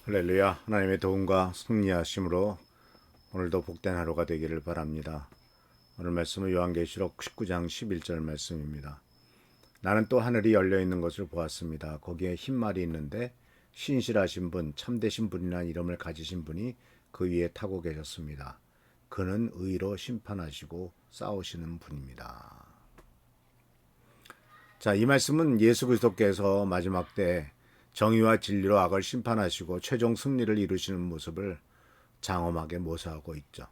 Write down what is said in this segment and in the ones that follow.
할렐루야. 하나님의 도움과 승리하심으로 오늘도 복된 하루가 되기를 바랍니다. 오늘 말씀은 요한계시록 19장 11절 말씀입니다. 나는 또 하늘이 열려 있는 것을 보았습니다. 거기에 흰 말이 있는데 신실하신 분, 참되신 분이라는 이름을 가지신 분이 그 위에 타고 계셨습니다. 그는 의로 심판하시고 싸우시는 분입니다. 자, 이 말씀은 예수 그리스도께서 마지막 때 정의와 진리로 악을 심판하시고 최종 승리를 이루시는 모습을 장엄하게 묘사하고 있죠.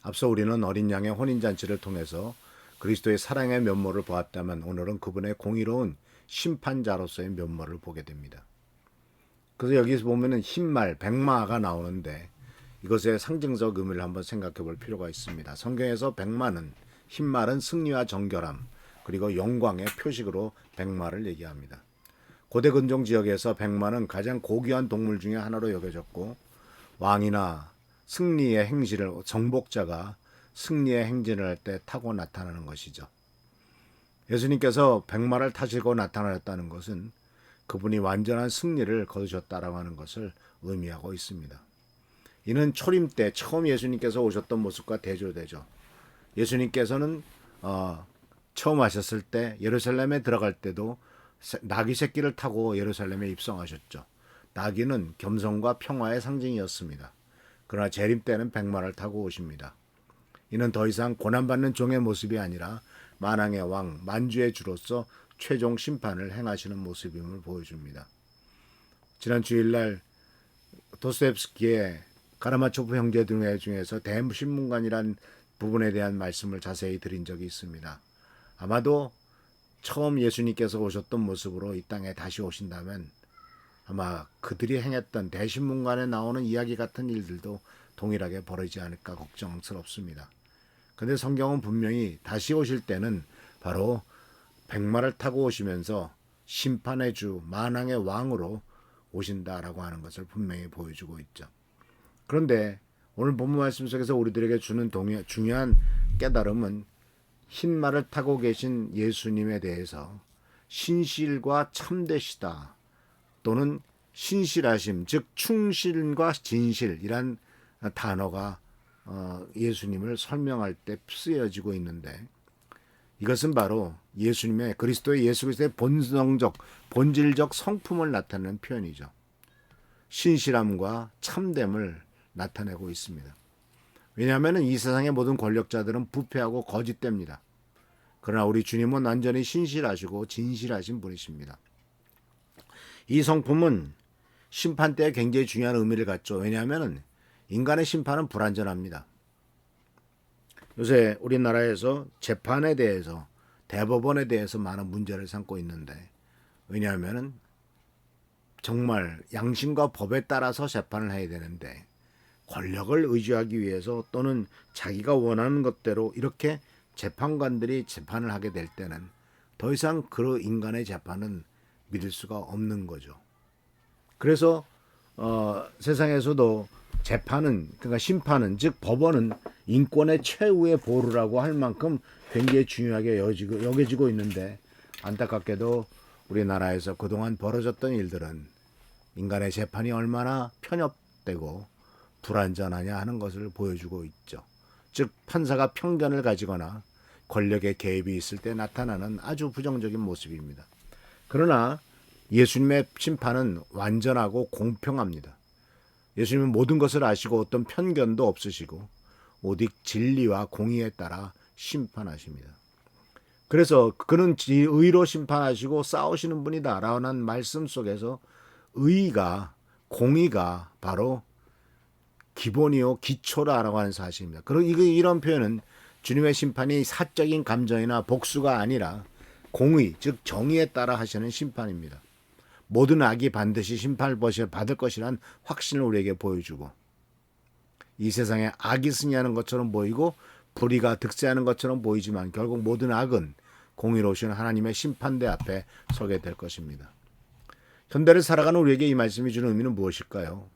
앞서 우리는 어린 양의 혼인잔치를 통해서 그리스도의 사랑의 면모를 보았다면 오늘은 그분의 공의로운 심판자로서의 면모를 보게 됩니다. 그래서 여기서 보면은 흰말, 백마가 나오는데 이것의 상징적 의미를 한번 생각해 볼 필요가 있습니다. 성경에서 백마는, 흰말은 승리와 정결함, 그리고 영광의 표식으로 백마를 얘기합니다. 고대 근종 지역에서 백마는 가장 고귀한 동물 중에 하나로 여겨졌고 왕이나 승리의 행진을, 정복자가 승리의 행진을 할 때 타고 나타나는 것이죠. 예수님께서 백마를 타시고 나타나셨다는 것은 그분이 완전한 승리를 거두셨다라고 하는 것을 의미하고 있습니다. 이는 초림 때 처음 예수님께서 오셨던 모습과 대조되죠. 예수님께서는 처음 하셨을 때 예루살렘에 들어갈 때도 나귀 새끼를 타고 예루살렘에 입성하셨죠. 나귀는 겸손과 평화의 상징이었습니다. 그러나 재림 때는 백마를 타고 오십니다. 이는 더 이상 고난받는 종의 모습이 아니라 만왕의 왕, 만주의 주로서 최종 심판을 행하시는 모습임을 보여줍니다. 지난 주일날 도스토옙스키의 가라마초프 형제들 중에서 대신문관이란 부분에 대한 말씀을 자세히 드린 적이 있습니다. 아마도 처음 예수님께서 오셨던 모습으로 이 땅에 다시 오신다면 아마 그들이 행했던 대신문관에 나오는 이야기 같은 일들도 동일하게 벌어지지 않을까 걱정스럽습니다. 그런데 성경은 분명히 다시 오실 때는 바로 백마를 타고 오시면서 심판의 주, 만왕의 왕으로 오신다라고 하는 것을 분명히 보여주고 있죠. 그런데 오늘 본문 말씀 속에서 우리들에게 주는 중요한 깨달음은 흰 말을 타고 계신 예수님에 대해서 신실과 참되시다 또는 신실하심, 즉 충실과 진실이란 단어가 예수님을 설명할 때 쓰여지고 있는데 이것은 바로 예수님의 예수 그리스도의 본질적 성품을 나타내는 표현이죠. 신실함과 참됨을 나타내고 있습니다. 왜냐하면 이 세상의 모든 권력자들은 부패하고 거짓됩니다. 그러나 우리 주님은 완전히 신실하시고 진실하신 분이십니다. 이 성품은 심판 때에 굉장히 중요한 의미를 갖죠. 왜냐하면 인간의 심판은 불완전합니다. 요새 우리나라에서 재판에 대해서, 대법원에 대해서 많은 문제를 삼고 있는데 왜냐하면 정말 양심과 법에 따라서 재판을 해야 되는데 권력을 의지하기 위해서 또는 자기가 원하는 것대로 이렇게 재판관들이 재판을 하게 될 때는 더 이상 그 인간의 재판은 믿을 수가 없는 거죠. 그래서 세상에서도 재판은, 그러니까 심판은, 즉 법원은 인권의 최후의 보루라고 할 만큼 굉장히 중요하게 여겨지고 있는데 안타깝게도 우리나라에서 그동안 벌어졌던 일들은 인간의 재판이 얼마나 편협되고 불완전하냐 하는 것을 보여주고 있죠. 즉 판사가 편견을 가지거나 권력의 개입이 있을 때 나타나는 아주 부정적인 모습입니다. 그러나 예수님의 심판은 완전하고 공평합니다. 예수님은 모든 것을 아시고 어떤 편견도 없으시고 오직 진리와 공의에 따라 심판하십니다. 그래서 그는 의로 심판하시고 싸우시는 분이다 라는 말씀 속에서 의가, 공의가 바로 기본이요 기초라고 하는 사실입니다. 그리고 이런 표현은 주님의 심판이 사적인 감정이나 복수가 아니라 공의, 즉 정의에 따라 하시는 심판입니다. 모든 악이 반드시 심판을 받을 것이란 확신을 우리에게 보여주고, 이 세상에 악이 승리하는 것처럼 보이고 불의가 득세하는 것처럼 보이지만 결국 모든 악은 공의로우신 하나님의 심판대 앞에 서게 될 것입니다. 현대를 살아가는 우리에게 이 말씀이 주는 의미는 무엇일까요?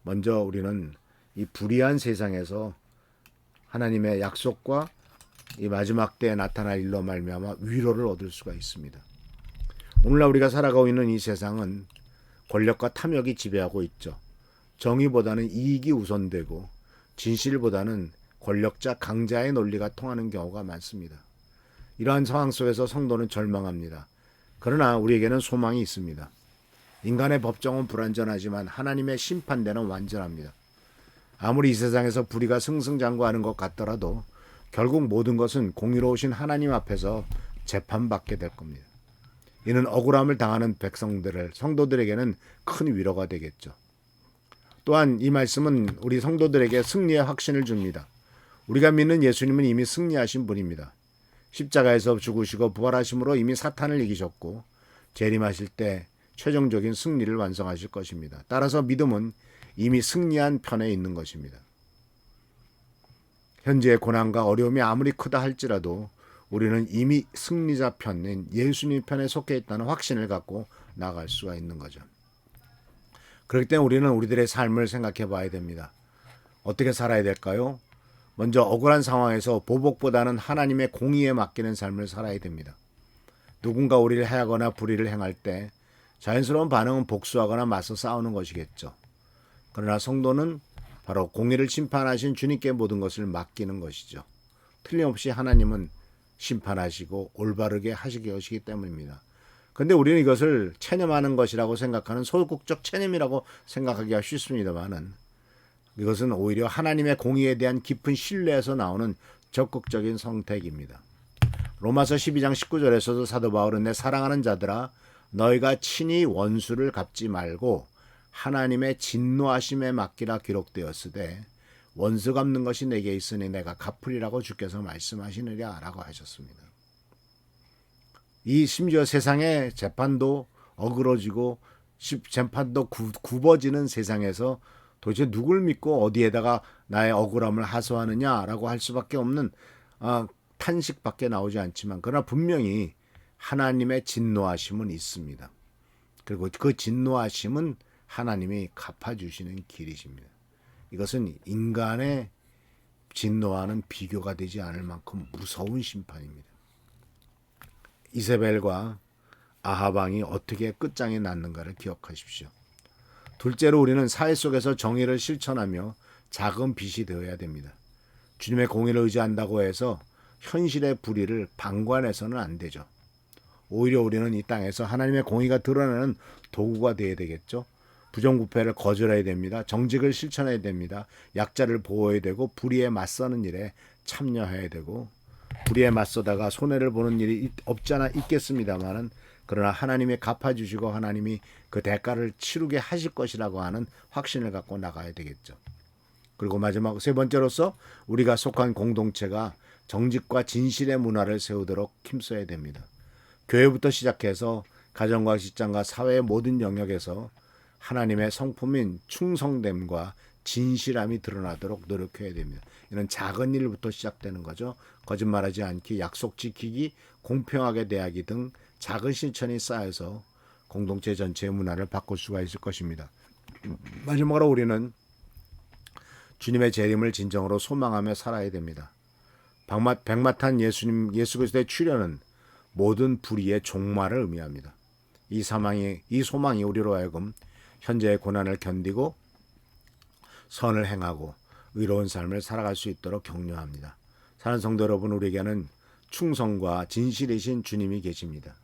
먼저 우리는 이 불의한 세상에서 하나님의 약속과 이 마지막 때에 나타날 일로 말미암아 위로를 얻을 수가 있습니다. 오늘날 우리가 살아가고 있는 이 세상은 권력과 탐욕이 지배하고 있죠. 정의보다는 이익이 우선되고 진실보다는 권력자 강자의 논리가 통하는 경우가 많습니다. 이러한 상황 속에서 성도는 절망합니다. 그러나 우리에게는 소망이 있습니다. 인간의 법정은 불완전하지만 하나님의 심판대는 완전합니다. 아무리 이 세상에서 불의가 승승장구하는 것 같더라도 결국 모든 것은 공의로우신 하나님 앞에서 재판받게 될 겁니다. 이는 억울함을 당하는 성도들에게는 큰 위로가 되겠죠. 또한 이 말씀은 우리 성도들에게 승리의 확신을 줍니다. 우리가 믿는 예수님은 이미 승리하신 분입니다. 십자가에서 죽으시고 부활하심으로 이미 사탄을 이기셨고 재림하실 때 최종적인 승리를 완성하실 것입니다. 따라서 믿음은 이미 승리한 편에 있는 것입니다. 현재의 고난과 어려움이 아무리 크다 할지라도 우리는 이미 승리자 편인 예수님 편에 속해 있다는 확신을 갖고 나아갈 수가 있는 거죠. 그렇기 때문에 우리는 우리들의 삶을 생각해 봐야 됩니다. 어떻게 살아야 될까요? 먼저 억울한 상황에서 보복보다는 하나님의 공의에 맡기는 삶을 살아야 됩니다. 누군가 우리를 해하거나 불의를 행할 때 자연스러운 반응은 복수하거나 맞서 싸우는 것이겠죠. 그러나 성도는 바로 공의를 심판하신 주님께 모든 것을 맡기는 것이죠. 틀림없이 하나님은 심판하시고 올바르게 하시게 하시기 때문입니다. 그런데 우리는 이것을 체념하는 것이라고 생각하는 소극적 체념이라고 생각하기가 쉽습니다만은 이것은 오히려 하나님의 공의에 대한 깊은 신뢰에서 나오는 적극적인 선택입니다. 로마서 12장 19절에서도 사도 바울은 내 사랑하는 자들아 너희가 친히 원수를 갚지 말고 하나님의 진노하심에 맡기라 기록되었으되 원수 갚는 것이 내게 있으니 내가 갚으리라고 주께서 말씀하시느냐 라고 하셨습니다. 이 심지어 세상의 재판도 어그러지고 재판도 굽어지는 세상에서 도대체 누굴 믿고 어디에다가 나의 억울함을 하소하느냐라고 할 수밖에 없는 탄식밖에 나오지 않지만 그러나 분명히 하나님의 진노하심은 있습니다. 그리고 그 진노하심은 하나님이 갚아주시는 길이십니다. 이것은 인간의 진노와는 비교가 되지 않을 만큼 무서운 심판입니다. 이세벨과 아하방이 어떻게 끝장이 났는가를 기억하십시오. 둘째로 우리는 사회 속에서 정의를 실천하며 작은 빛이 되어야 됩니다. 주님의 공의를 의지한다고 해서 현실의 불의를 방관해서는 안 되죠. 오히려 우리는 이 땅에서 하나님의 공의가 드러나는 도구가 되어야 되겠죠. 부정부패를 거절해야 됩니다. 정직을 실천해야 됩니다. 약자를 보호해야 되고 불의에 맞서는 일에 참여해야 되고 불의에 맞서다가 손해를 보는 일이 없지 않아 있겠습니다만은 그러나 하나님이 갚아주시고 하나님이 그 대가를 치르게 하실 것이라고 하는 확신을 갖고 나가야 되겠죠. 그리고 마지막 세 번째로서 우리가 속한 공동체가 정직과 진실의 문화를 세우도록 힘써야 됩니다. 교회부터 시작해서 가정과 직장과 사회의 모든 영역에서 하나님의 성품인 충성됨과 진실함이 드러나도록 노력해야 됩니다. 이는 작은 일부터 시작되는 거죠. 거짓말하지 않기, 약속 지키기, 공평하게 대하기 등 작은 실천이 쌓여서 공동체 전체의 문화를 바꿀 수가 있을 것입니다. 마지막으로 우리는 주님의 재림을 진정으로 소망하며 살아야 됩니다. 백마탄 예수 그리스도의 출현은 모든 불의의 종말을 의미합니다. 이 소망이 우리로 하여금 현재의 고난을 견디고 선을 행하고 의로운 삶을 살아갈 수 있도록 격려합니다. 사랑하는 성도 여러분, 우리에게는 충성과 진실이신 주님이 계십니다.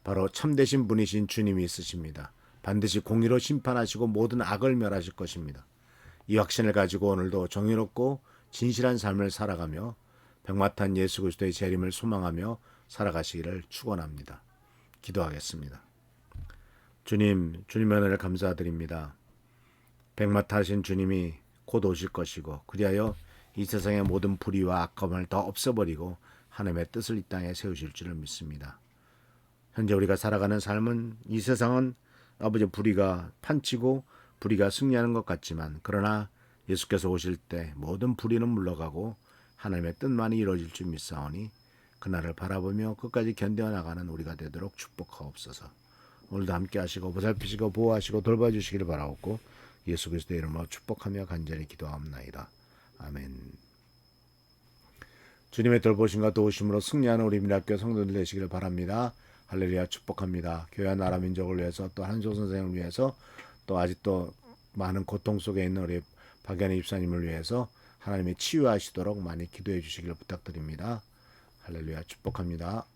바로 참되신 분이신 주님이 있으십니다. 반드시 공의로 심판하시고 모든 악을 멸하실 것입니다. 이 확신을 가지고 오늘도 정의롭고 진실한 삶을 살아가며 백마탄 예수 그리스도의 재림을 소망하며 살아가시기를 축원합니다. 기도하겠습니다. 주님의 은혜를 감사드립니다. 백마탄하신 주님이 곧 오실 것이고 그리하여 이 세상의 모든 불의와 악함을 다 없애버리고 하나님의 뜻을 이 땅에 세우실 줄을 믿습니다. 현재 우리가 살아가는 삶은 이 세상은 아버지 불의가 판치고 불의가 승리하는 것 같지만 그러나 예수께서 오실 때 모든 불의는 물러가고 하나님의 뜻만이 이루어질 줄 믿사오니 그날을 바라보며 끝까지 견뎌 나가는 우리가 되도록 축복하옵소서. 오늘도 함께 하시고 보살피시고 보호하시고 돌봐주시기를 바라옵고 예수 그리스도의 이름으로 축복하며 간절히 기도하옵나이다. 아멘. 주님의 돌보심과 도우심으로 승리하는 우리 미라교회 성도들 되시기를 바랍니다. 할렐루야 축복합니다. 교회와 나라 민족을 위해서 또 한조 선생을 위해서 또 아직도 많은 고통 속에 있는 우리 박연희 입사님을 위해서 하나님의 치유하시도록 많이 기도해 주시기를 부탁드립니다. 할렐루야 축복합니다.